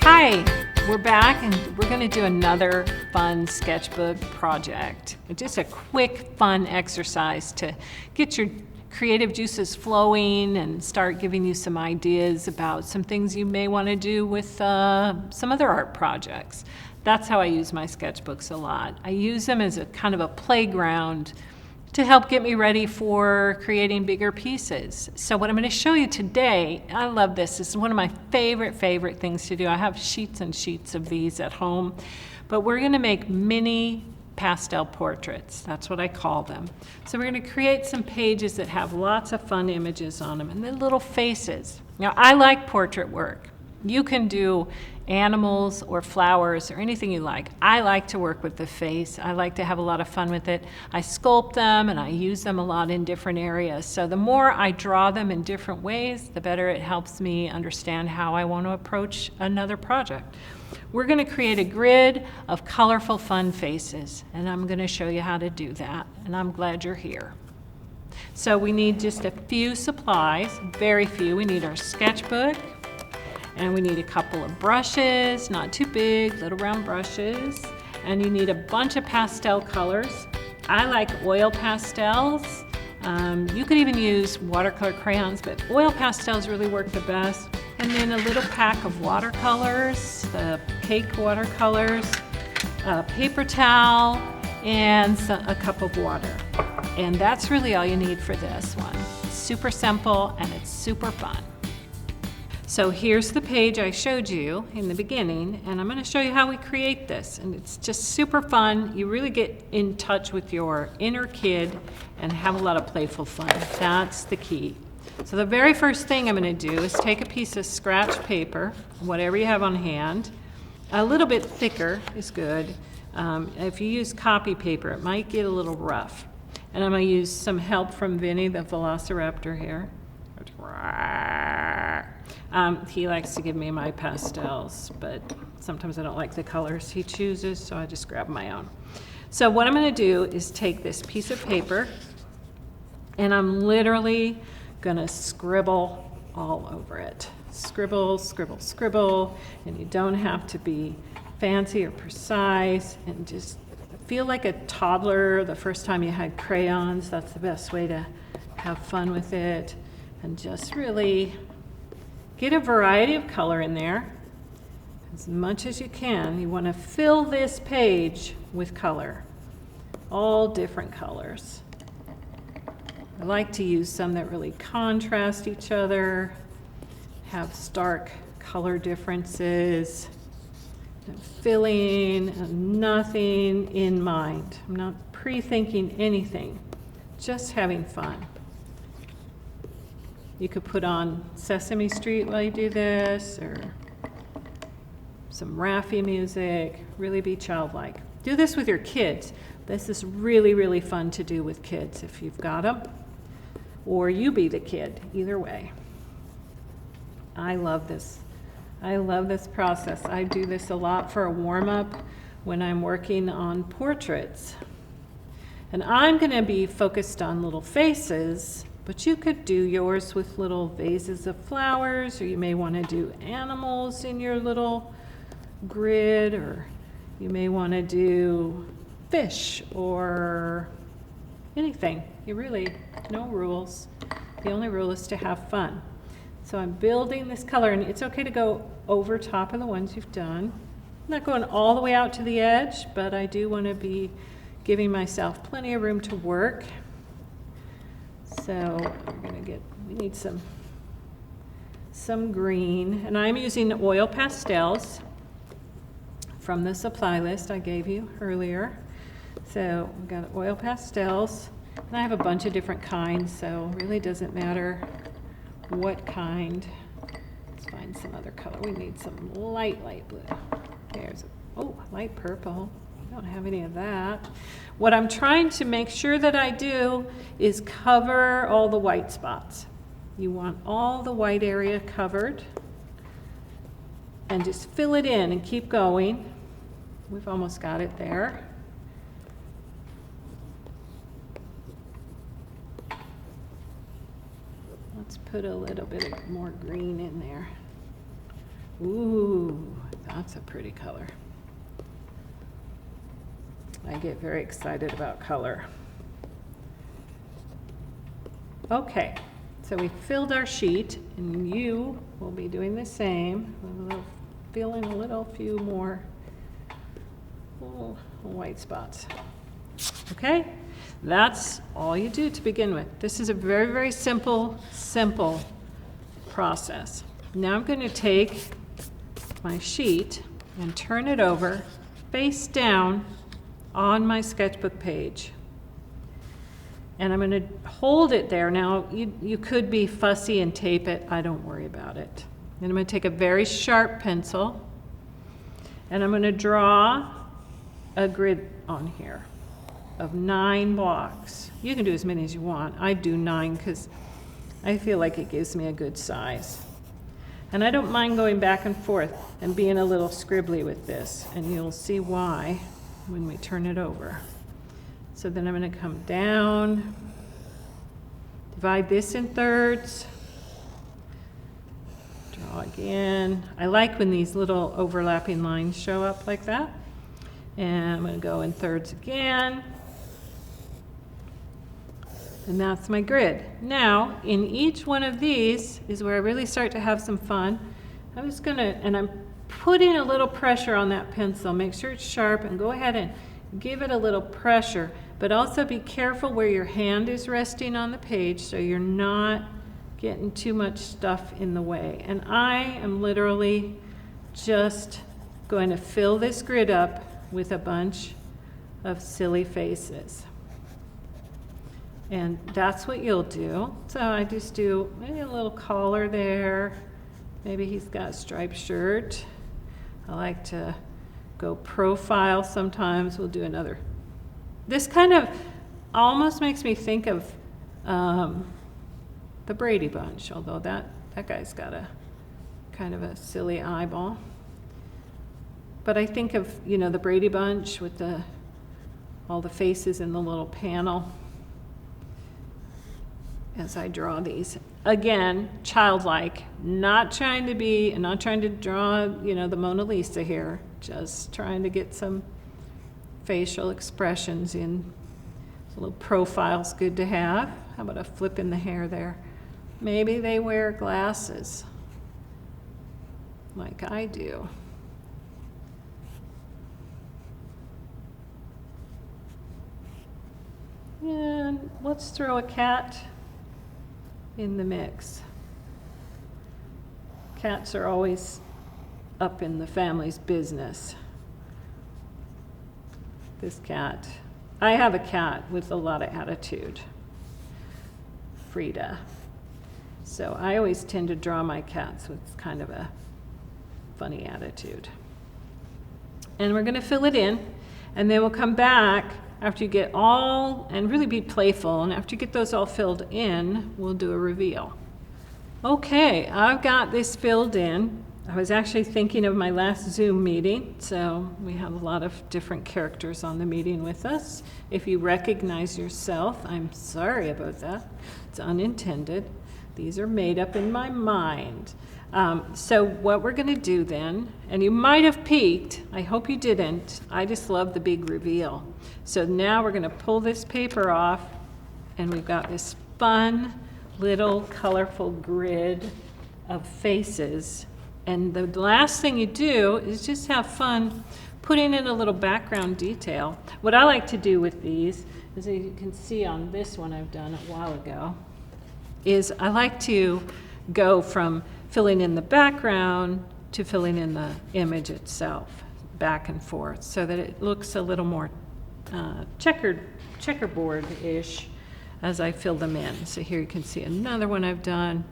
Hi, we're back and we're going to do another fun sketchbook project. Just a quick, fun exercise to get your creative juices flowing and start giving you some ideas about some things you may want to do with some other art projects. That's how I use my sketchbooks a lot. I use them as a kind of a playground to help get me ready for creating bigger pieces. So what I'm going to show you today, I love this. This is one of my favorite things to do. I have sheets and sheets of these at home, but we're going to make mini pastel portraits. That's what I call them. So we're going to create some pages that have lots of fun images on them and then little faces. Now I like portrait work. You can do animals or flowers or anything you like. I like to work with the face. I like to have a lot of fun with it. I sculpt them and I use them a lot in different areas. So the more I draw them in different ways, the better it helps me understand how I want to approach another project. We're going to create a grid of colorful, fun faces, and I'm going to show you how to do that, and I'm glad you're here. So we need just a few supplies, very few. We need our sketchbook, and we need a couple of brushes, not too big, little round brushes. And you need a bunch of pastel colors. I like oil pastels. You could even use watercolor crayons, but oil pastels really work the best. And then a little pack of watercolors, the cake watercolors, a paper towel, and a cup of water. And that's really all you need for this one. It's super simple and it's super fun. So here's the page I showed you in the beginning, and I'm going to show you how we create this. And it's just super fun. You really get in touch with your inner kid and have a lot of playful fun. That's the key. So the very first thing I'm going to do is take a piece of scratch paper, whatever you have on hand. A little bit thicker is good. If you use copy paper, it might get a little rough. And I'm going to use some help from Vinny, the velociraptor here. He likes to give me my pastels, but sometimes I don't like the colors he chooses, so I just grab my own. So what I'm going to do is take this piece of paper, and I'm literally going to scribble all over it. Scribble, scribble, scribble, and you don't have to be fancy or precise, and just feel like a toddler the first time you had crayons. That's the best way to have fun with it. And just really get a variety of color in there, as much as you can. You want to fill this page with color, all different colors. I like to use some that really contrast each other, have stark color differences, and filling and nothing in mind. I'm not pre-thinking anything, just having fun. You could put on Sesame Street while you do this, or some Raffi music, really be childlike. Do this with your kids. This is really fun to do with kids if you've got them, or you be the kid, either way. I love this. I love this process. I do this a lot for a warm-up when I'm working on portraits. And I'm going to be focused on little faces, but you could do yours with little vases of flowers, or you may want to do animals in your little grid, or you may want to do fish or anything. You really, no rules. The only rule is to have fun. So I'm building this color, and it's okay to go over top of the ones you've done. I'm not going all the way out to the edge, but I do want to be giving myself plenty of room to work. So we need some green, and I'm using oil pastels from the supply list I gave you earlier. So we've got oil pastels, and I have a bunch of different kinds, so it really doesn't matter what kind. Let's find some other color. We need some light blue. There's light purple. I don't have any of that. What I'm trying to make sure that I do is cover all the white spots. You want all the white area covered, and just fill it in and keep going. We've almost got it there. Let's put a little bit more green in there. Ooh, that's a pretty color. I get very excited about color. Okay, so we filled our sheet, and you will be doing the same. Fill in a few more little white spots. Okay, that's all you do to begin with. This is a very, very simple process. Now I'm going to take my sheet and turn it over face down on my sketchbook page. And I'm going to hold it there. Now, you could be fussy and tape it. I don't worry about it. And I'm going to take a very sharp pencil, and I'm going to draw a grid on here of 9 blocks. You can do as many as you want. I do 9 because I feel like it gives me a good size. And I don't mind going back and forth and being a little scribbly with this, and you'll see why when we turn it over. So then I'm going to come down, divide this in thirds, draw again. I like when these little overlapping lines show up like that. And I'm going to go in thirds again. And that's my grid. Now, in each one of these is where I really start to have some fun. I'm just going to, and I'm putting a little pressure on that pencil. Make sure it's sharp, and go ahead and give it a little pressure, but also be careful where your hand is resting on the page so you're not getting too much stuff in the way. And I am literally just going to fill this grid up with a bunch of silly faces. And that's what you'll do. So I just do maybe a little collar there. Maybe he's got a striped shirt. I like to go profile sometimes. We'll do another. This kind of almost makes me think of the Brady Bunch, although that guy's got a kind of a silly eyeball. But I think of, you know, the Brady Bunch with all the faces in the little panel as I draw these. Again, childlike, not trying to draw, you know, the Mona Lisa here, just trying to get some facial expressions in. A little profile's good to have. How about a flip in the hair there? Maybe they wear glasses like I do. And let's throw a cat in the mix. Cats are always up in the family's business. This cat, I have a cat with a lot of attitude, Frida. So I always tend to draw my cats with kind of a funny attitude. And we're going to fill it in, and then we'll come back after you get all, and really be playful, and after you get those all filled in, we'll do a reveal. Okay, I've got this filled in. I was actually thinking of my last Zoom meeting, so we have a lot of different characters on the meeting with us. If you recognize yourself, I'm sorry about that. It's unintended. These are made up in my mind. So what we're going to do then, and you might have peeked, I hope you didn't, I just love the big reveal. So now we're going to pull this paper off, and we've got this fun little colorful grid of faces. And the last thing you do is just have fun putting in a little background detail. What I like to do with these, as you can see on this one I've done a while ago, is I like to go from filling in the background to filling in the image itself, back and forth, so that it looks a little more checkerboard-ish as I fill them in. So here you can see another one I've done.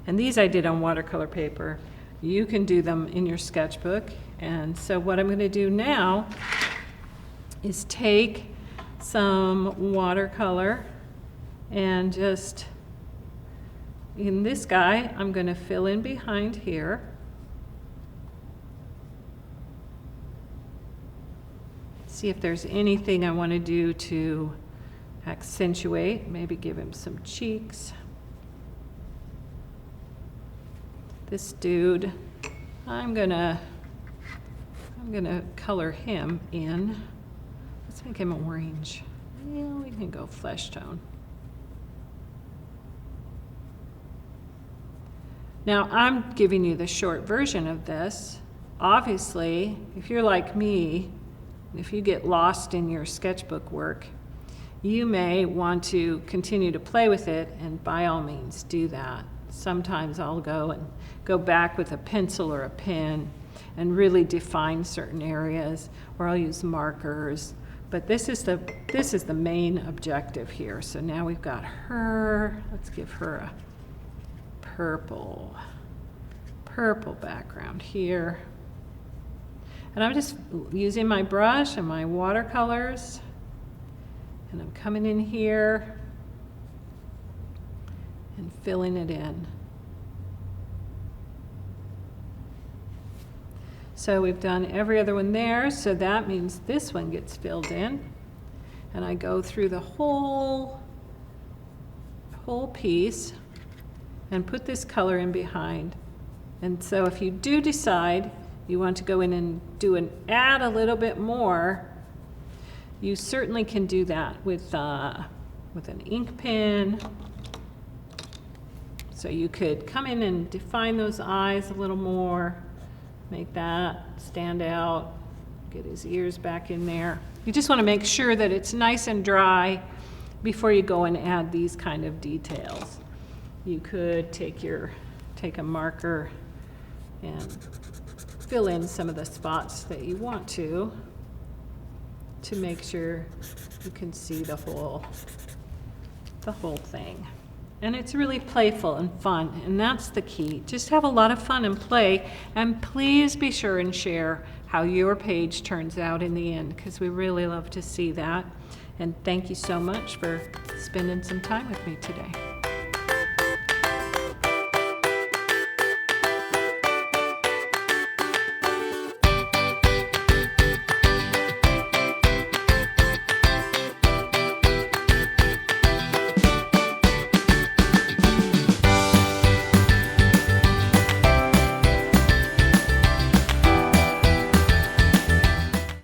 And these I did on watercolor paper. You can do them in your sketchbook. And so what I'm going to do now is take some watercolor and just, in this guy, I'm going to fill in behind here. See if there's anything I want to do to accentuate, maybe give him some cheeks. This dude, I'm gonna color him in. Let's make him orange. Yeah, we can go flesh tone. Now I'm giving you the short version of this. Obviously, if you're like me, if you get lost in your sketchbook work, you may want to continue to play with it, and by all means do that. Sometimes I'll go back with a pencil or a pen and really define certain areas, or I'll use markers. But this is the main objective here. So now we've got her. Let's give her a purple background here. And I'm just using my brush and my watercolors, and I'm coming in here and filling it in. So we've done every other one there, so that means this one gets filled in. And I go through the whole piece and put this color in behind. And so if you do decide you want to go in and add a little bit more, you certainly can do that with an ink pen. So you could come in and define those eyes a little more, make that stand out, get his ears back in there. You just want to make sure that it's nice and dry before you go and add these kind of details. You could take a marker and fill in some of the spots that you want to make sure you can see the whole thing. And it's really playful and fun, and that's the key. Just have a lot of fun and play, and please be sure and share how your page turns out in the end, because we really love to see that. And thank you so much for spending some time with me today.